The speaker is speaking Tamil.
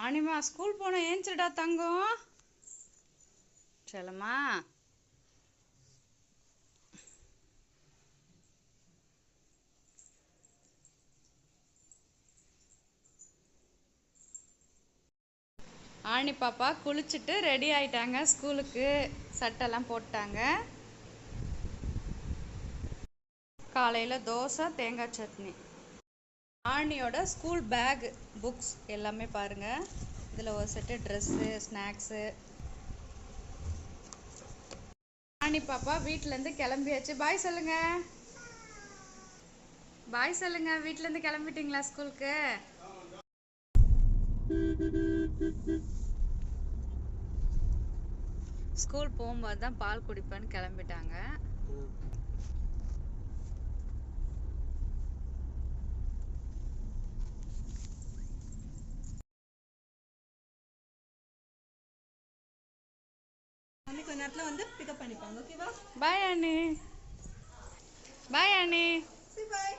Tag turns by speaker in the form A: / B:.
A: ஆனிமா ஸ்கூல் போன ஏஞ்சிடா தங்கம். செல்லம்மா ஆனி பாப்பா குளிச்சுட்டு ரெடி ஆயிட்டாங்க, ஸ்கூலுக்கு சட்டெல்லாம் போட்டாங்க. காலையில் தோசை தேங்காய் சட்னி. ஆனியோட ஸ்கூல் பேக் புக்ஸ் எல்லாமே பாருங்கள். இதில் ஒரு செட்டு ட்ரெஸ்ஸு ஸ்நாக்ஸு. ஆனி பாப்பா வீட்டிலேருந்து கிளம்பியாச்சு. பாய் சொல்லுங்க, பாய் சொல்லுங்க. வீட்டிலேருந்து கிளம்பிட்டீங்களா ஸ்கூலுக்கு? ஸ்கூல் போகும்போது தான் பால் குடிப்பேன்னு கிளம்பிட்டாங்க.
B: கொஞ்ச நேரத்துல வந்து பிக்கப் பண்ணிப்பாங்க. ஓகேவா?
A: பாய் அண்ணி. பாய் அண்ணி.
B: பாய்.